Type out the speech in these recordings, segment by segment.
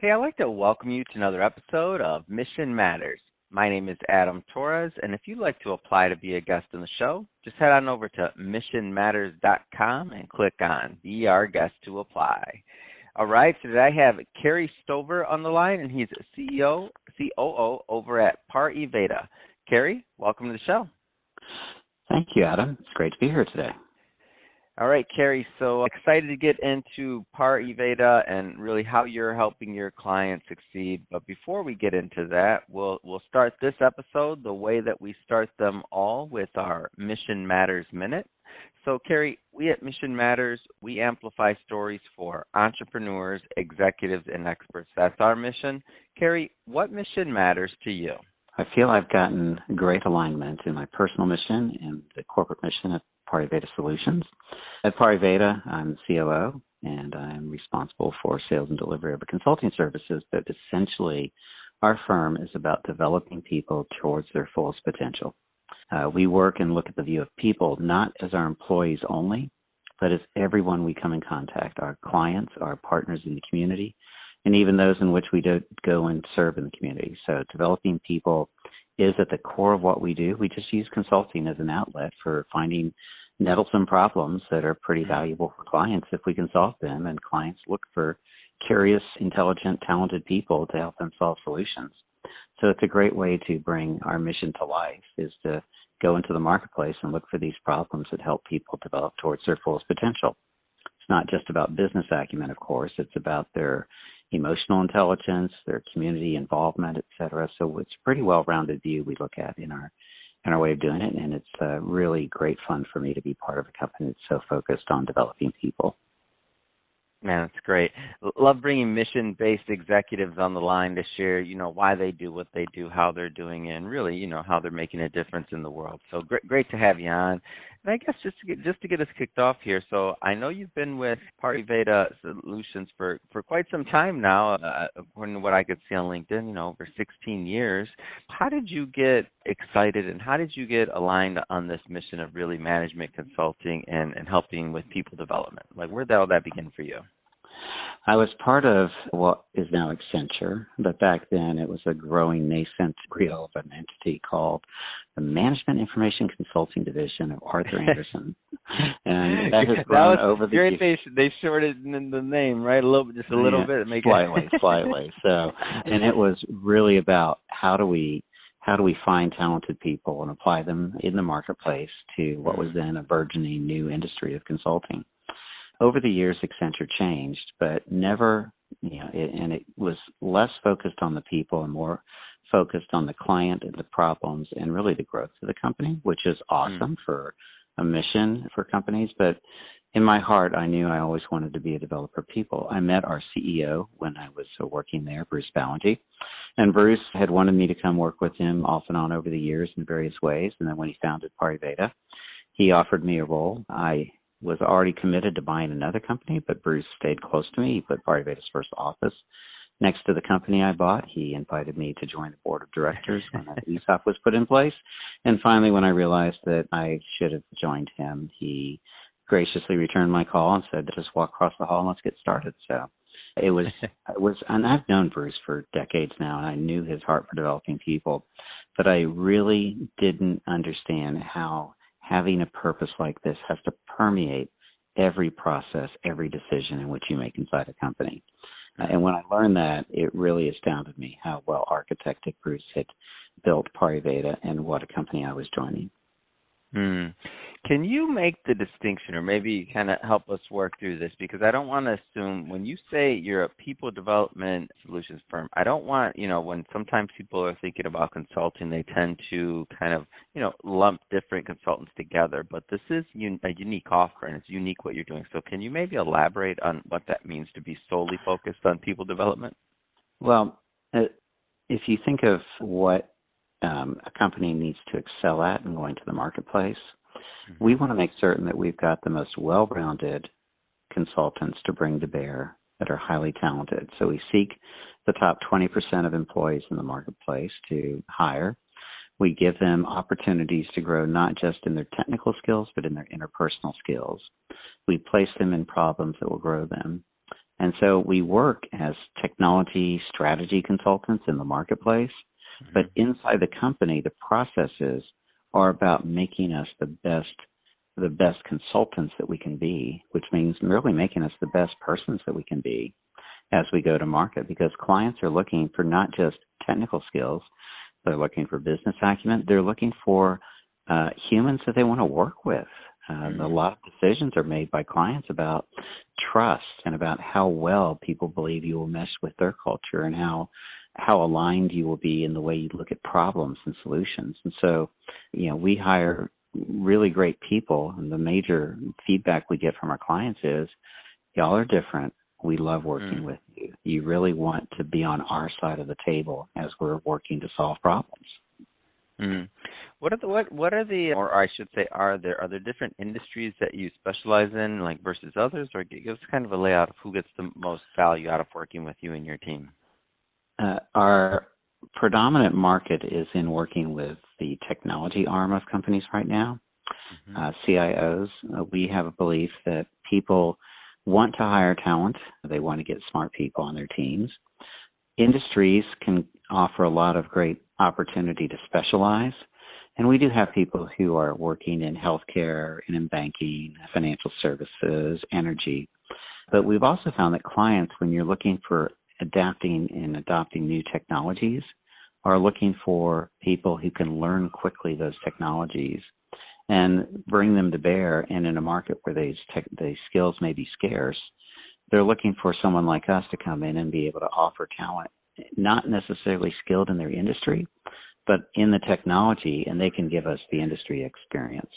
Hey, I'd like to welcome you to another episode of Mission Matters. My name is Adam Torres, and if you'd like to apply to be a guest on the show, just head on over to missionmatters.com and click on Be Our Guest to apply. All right, so today I have Kerry Stover on the line, and he's COO over at Pariveda. Kerry, welcome to the show. Thank you, Adam. It's great to be here today. All right, Kerry, so excited to get into Pariveda and really how you're helping your clients succeed. But before we get into that, we'll start this episode the way that we start them all with our Mission Matters Minute. So, Kerry, we at Mission Matters, we amplify stories for entrepreneurs, executives, and experts. That's our mission. Kerry, what mission matters to you? I feel I've gotten great alignment in my personal mission and the corporate mission at Pariveda Solutions. At Pariveda, I'm the COO, and I'm responsible for sales and delivery of consulting services, but essentially our firm is about developing people towards their fullest potential. We work and look at the view of people not as our employees only, but as everyone we come in contact, our clients, our partners in the community, and even those in which we go and serve in the community. So developing people is at the core of what we do. We just use consulting as an outlet for finding nettlesome problems that are pretty valuable for clients if we can solve them, and clients look for curious, intelligent, talented people to help them solve solutions. So it's a great way to bring our mission to life, is to go into the marketplace and look for these problems that help people develop towards their fullest potential. It's not just about business acumen, of course. It's about their emotional intelligence, their community involvement, et cetera. So it's a pretty well-rounded view we look at in our way of doing it, and it's really great fun for me to be part of a company that's so focused on developing people. Man, that's great. Love bringing mission-based executives on the line to share, why they do what they do, how they're doing it, and really, how they're making a difference in the world. So great to have you on. And I guess just to get us kicked off here, so I know you've been with Pariveda Solutions for quite some time now, according to what I could see on LinkedIn, over 16 years. How did you get excited, and how did you get aligned on this mission of really management consulting and helping with people development? Like, where did all that begin for you? I was part of what is now Accenture, but back then it was a growing nascent reel of an entity called the Management Information Consulting Division of Arthur Andersen. And that has grown over the years. They shortened the name, right? Just a little bit. Slightly. So, and it was really about how do we find talented people and apply them in the marketplace to what was then a burgeoning new industry of consulting. Over the years, Accenture changed, but never, it was less focused on the people and more focused on the client and the problems and really the growth of the company, which is awesome for a mission for companies. But in my heart, I knew I always wanted to be a developer of people. I met our CEO when I was working there, Bruce Ballingy, and Bruce had wanted me to come work with him off and on over the years in various ways. And then when he founded Pariveda, he offered me a role. I was already committed to buying another company, but Bruce stayed close to me. He put Pariveda's first office next to the company I bought. He invited me to join the board of directors when the ESOP was put in place. And finally, when I realized that I should have joined him, he graciously returned my call and said, just walk across the hall and let's get started. So it was, and I've known Bruce for decades now, and I knew his heart for developing people, but I really didn't understand how having a purpose like this has to permeate every process, every decision in which you make inside a company. And when I learned that, it really astounded me how well architected Bruce had built Pariveda and what a company I was joining. Can you make the distinction, or maybe kind of help us work through this? Because I don't want to assume when you say you're a people development solutions firm, I don't want, when sometimes people are thinking about consulting, they tend to kind of, lump different consultants together. But this is a unique offer, and it's unique what you're doing. So can you maybe elaborate on what that means to be solely focused on people development? Well, if you think of what a company needs to excel at in going to the marketplace, we want to make certain that we've got the most well-rounded consultants to bring to bear that are highly talented. So we seek the top 20% of employees in the marketplace to hire. We give them opportunities to grow not just in their technical skills, but in their interpersonal skills. We place them in problems that will grow them. And so we work as technology strategy consultants in the marketplace, but inside the company, the processes are about making us the best consultants that we can be, which means really making us the best persons that we can be as we go to market, because clients are looking for not just technical skills, they're looking for business acumen, they're looking for humans that they want to work with. A lot of decisions are made by clients about trust and about how well people believe you will mesh with their culture and how aligned you will be in the way you look at problems and solutions. And so, we hire really great people, and the major feedback we get from our clients is, y'all are different. We love working with you. You really want to be on our side of the table as we're working to solve problems. What are the, or I should say, are there different industries that you specialize in, like versus others, or give us kind of a layout of who gets the most value out of working with you and your team? Our predominant market is in working with the technology arm of companies right now, CIOs. We have a belief that people want to hire talent. They want to get smart people on their teams. Industries can offer a lot of great opportunity to specialize. And we do have people who are working in healthcare and in banking, financial services, energy. But we've also found that clients, when you're looking for adapting and adopting new technologies, are looking for people who can learn quickly those technologies and bring them to bear. And in a market where these skills may be scarce, they're looking for someone like us to come in and be able to offer talent, not necessarily skilled in their industry, but in the technology, and they can give us the industry experience.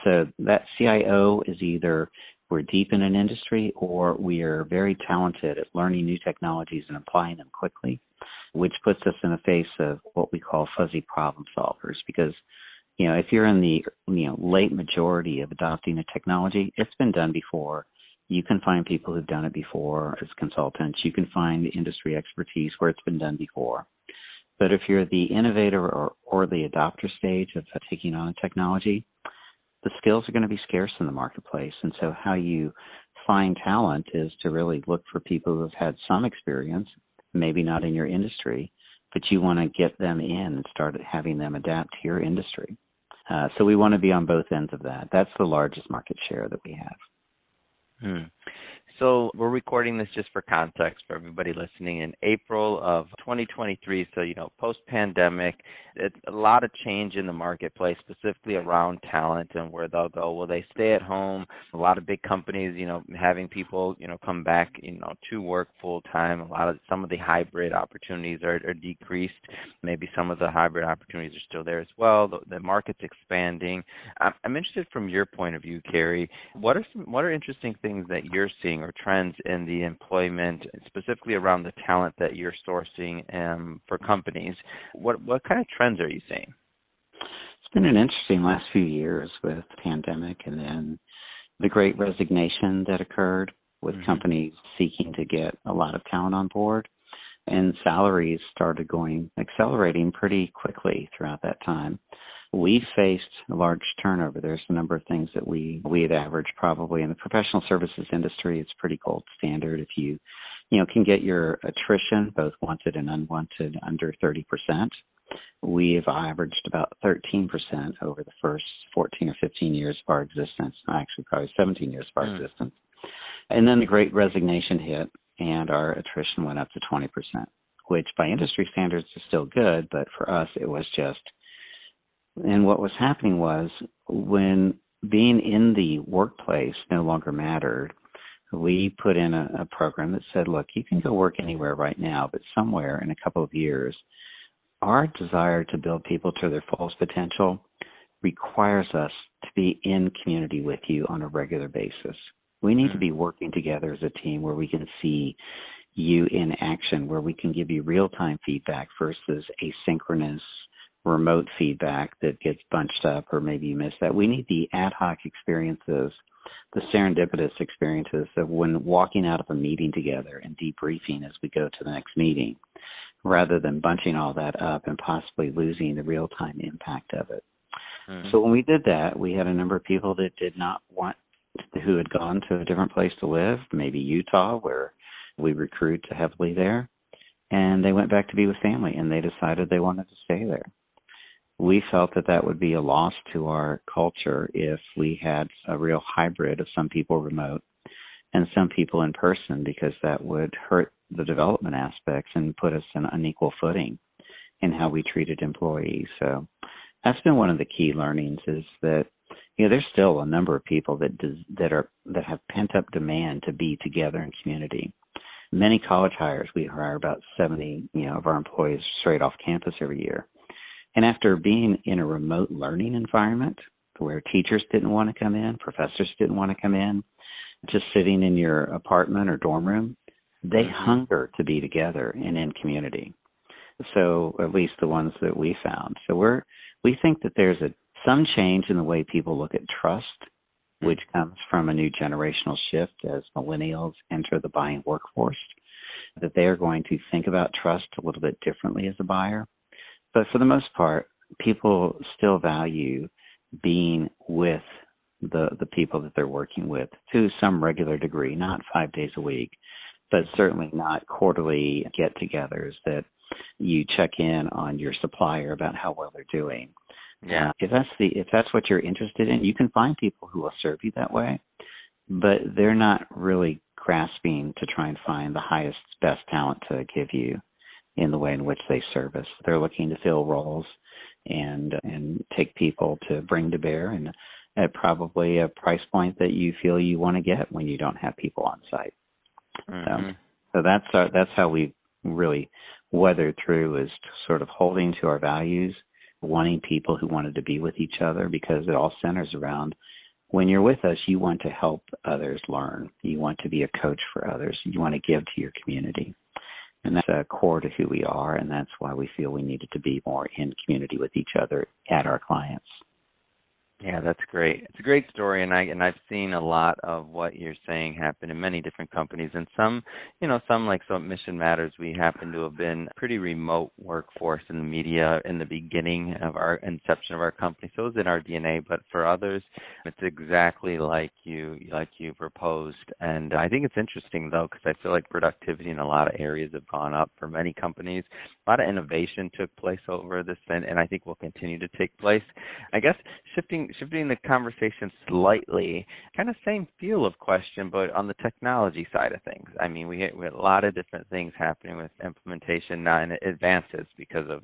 So that CIO is either we're deep in an industry or we are very talented at learning new technologies and applying them quickly, which puts us in the face of what we call fuzzy problem solvers. Because, if you're in the, late majority of adopting a technology, it's been done before. You can find people who've done it before as consultants. You can find industry expertise where it's been done before. But if you're the innovator or the adopter stage of taking on a technology, the skills are going to be scarce in the marketplace. And so how you find talent is to really look for people who have had some experience, maybe not in your industry, but you want to get them in and start having them adapt to your industry. So we want to be on both ends of that. That's the largest market share that we have. So we're recording this just for context for everybody listening in April of 2023. So, post-pandemic, it's a lot of change in the marketplace, specifically around talent and where they'll go. Will they stay at home? A lot of big companies, having people, come back, to work full time. Some of the hybrid opportunities are decreased. Maybe some of the hybrid opportunities are still there as well. The market's expanding. I'm interested from your point of view, Kerry. What are interesting things that you're seeing or trends in the employment, specifically around the talent that you're sourcing for companies? What kind of trends are you seeing? It's been an interesting last few years with the pandemic and then the great resignation that occurred with companies seeking to get a lot of talent on board. And salaries started accelerating pretty quickly throughout that time. We faced a large turnover. There's a number of things that we had averaged probably in the professional services industry. It's pretty gold standard. If you can get your attrition, both wanted and unwanted, under 30%. We've averaged about 13% over the first 14 or 15 years of our existence, actually probably 17 years of our existence. And then the great resignation hit, and our attrition went up to 20%, which by industry standards is still good, but for us it was just. And what was happening was when being in the workplace no longer mattered, we put in a program that said, look, you can go work anywhere right now, but somewhere in a couple of years, our desire to build people to their fullest potential requires us to be in community with you on a regular basis. We need to be working together as a team where we can see you in action, where we can give you real-time feedback versus asynchronous remote feedback that gets bunched up or maybe you miss that. We need the ad hoc experiences, the serendipitous experiences of when walking out of a meeting together and debriefing as we go to the next meeting, rather than bunching all that up and possibly losing the real-time impact of it. So when we did that, we had a number of people that did not want, who had gone to a different place to live, maybe Utah, where We recruited heavily there, and they went back to be with family, and they decided they wanted to stay there. We felt that that would be a loss to our culture if we had a real hybrid of some people remote and some people in person, because that would hurt the development aspects and put us in unequal footing in how we treated employees. So that's been one of the key learnings, is that there's still a number of people that have pent up demand to be together in community. Many college hires, we hire about 70 of our employees straight off campus every year. And after being in a remote learning environment where teachers didn't want to come in, professors didn't want to come in, just sitting in your apartment or dorm room, they hunger to be together and in community. So at least the ones that we found. So we think that there's some change in the way people look at trust, which comes from a new generational shift as millennials enter the buying workforce, that they are going to think about trust a little bit differently as a buyer. But for the most part, people still value being with the people that they're working with to some regular degree, not 5 days a week, but certainly not quarterly get-togethers that you check in on your supplier about how well they're doing. Yeah. If that's what you're interested in, you can find people who will serve you that way, but they're not really grasping to try and find the highest, best talent to give you in the way in which they service. They're looking to fill roles and take people to bring to bear, and at probably a price point that you feel you want to get when you don't have people on site. So that's how we really weathered through, is sort of holding to our values, wanting people who wanted to be with each other, because it all centers around, when you're with us, you want to help others learn. You want to be a coach for others. You want to give to your community. And that's core to who we are, and that's why we feel we needed to be more in community with each other at our clients. Yeah, that's great. It's a great story, and I've seen a lot of what you're saying happen in many different companies, and some like Mission Matters, we happen to have been a pretty remote workforce in the media in the beginning of our inception of our company, so it was in our DNA. But for others, it's exactly like you proposed, and I think it's interesting though, because I feel like productivity in a lot of areas have gone up for many companies. A lot of innovation took place over this, and I think will continue to take place. I guess shifting the conversation slightly, kind of same feel of question, but on the technology side of things. I mean, we had a lot of different things happening with implementation now, and advances because of,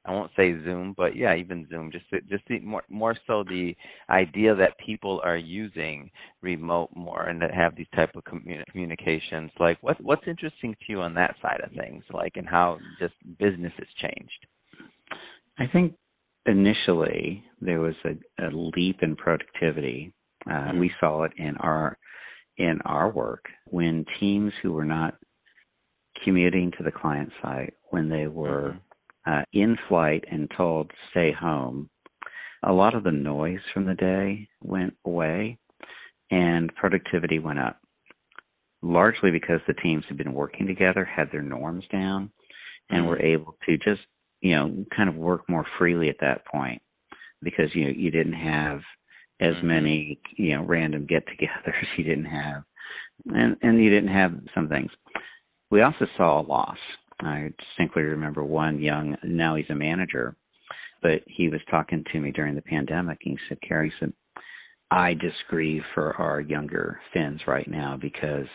I won't say Zoom, but yeah, even Zoom, just the more so the idea that people are using remote more and that have these type of communications. Like, what's interesting to you on that side of things, and how just business has changed? I think initially there was a leap in productivity. We saw it in our work when teams who were not commuting to the client site, when they were in flight and told to stay home, a lot of the noise from the day went away and productivity went up, largely because the teams had been working together, had their norms down, and were able to just kind of work more freely at that point, because you didn't have as many random get-togethers. You didn't have, and you didn't have some things. We also saw a loss. I distinctly remember one now he's a manager, but he was talking to me during the pandemic, and he said, "Kerry," "I just grieve for our younger Finns right now, because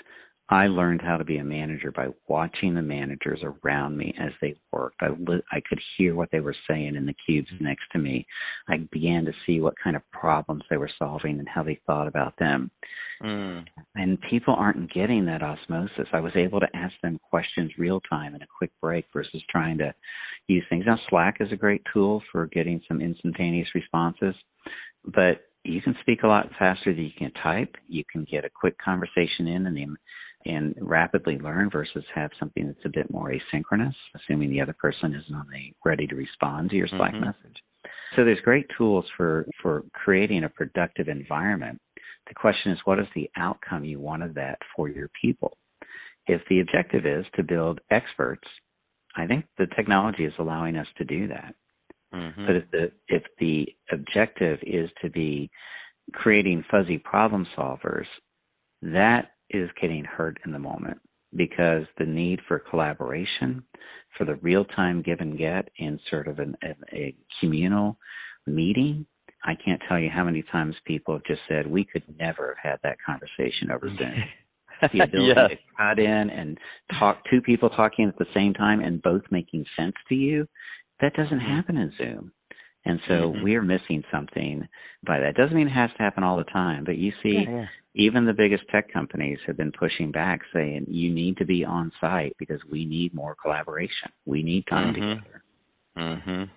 I learned how to be a manager by watching the managers around me as they worked. I could hear what they were saying in the cubes next to me. I began to see what kind of problems they were solving and how they thought about them." And people aren't getting that osmosis. I was able to ask them questions real time in a quick break versus trying to use things. Now, Slack is a great tool for getting some instantaneous responses, but you can speak a lot faster than you can type. You can get a quick conversation in and rapidly learn versus have something that's a bit more asynchronous, assuming the other person isn't ready to respond to your Slack message. So there's great tools for creating a productive environment. The question is, what is the outcome you want of that for your people? If the objective is to build experts, I think the technology is allowing us to do that. But if the objective is to be creating fuzzy problem solvers, that is getting hurt in the moment. because the need for collaboration, for the real-time give and get in sort of a communal meeting, I can't tell you how many times people have just said, we could never have had that conversation over Zoom. The ability Yes. to cut in and talk, two people talking at the same time and both making sense to you, that doesn't happen in Zoom. And so we're missing something by that. Doesn't mean it has to happen all the time, but you see, even the biggest tech companies have been pushing back, saying you need to be on site because we need more collaboration. We need time together.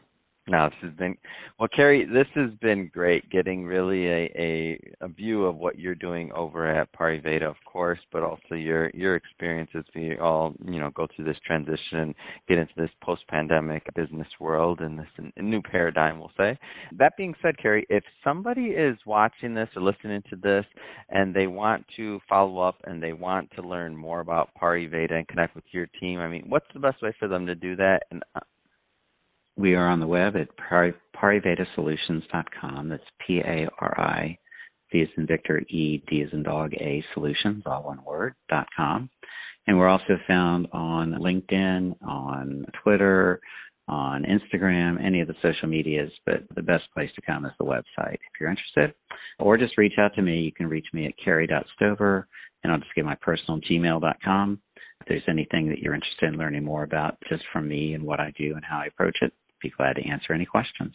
No, this has been, well, Kerry, this has been great, getting really a view of what you're doing over at Pariveda, of course, but also your experience as we all, go through this transition, get into this post-pandemic business world and this new paradigm, we'll say. That being said, Kerry, if somebody is watching this or listening to this and they want to follow up and they want to learn more about Pariveda and connect with your team, I mean, what's the best way for them to do that? And we are on the web at parivedasolutions.com. That's P-A-R-I, V as in Victor, E, D as in dog, A, solutions, all one word, .com. And we're also found on LinkedIn, on Twitter, on Instagram, any of the social medias, but the best place to come is the website if you're interested. Or just reach out to me. You can reach me at kerry.stover, and I'll just give my personal gmail.com. If there's anything that you're interested in learning more about just from me and what I do and how I approach it, be glad to answer any questions.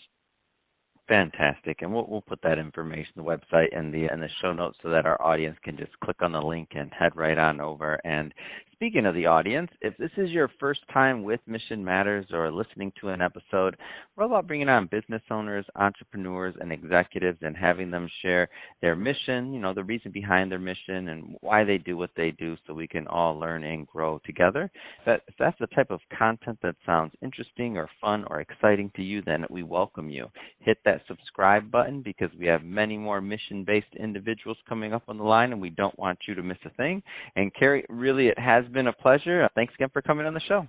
Fantastic. And we'll put that information, the website and the show notes, so that our audience can just click on the link and head right on over. And speaking of the audience, if this is your first time with Mission Matters or listening to an episode, we're all about bringing on business owners, entrepreneurs, and executives and having them share their mission, the reason behind their mission and why they do what they do, so we can all learn and grow together. If that's the type of content that sounds interesting or fun or exciting to you, then we welcome you. Hit that subscribe button, because we have many more mission-based individuals coming up on the line, and we don't want you to miss a thing. And Kerry, really, it has been a pleasure. Thanks again for coming on the show.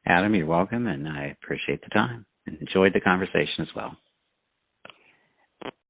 Adam, you're welcome, and I appreciate the time and enjoyed the conversation as well.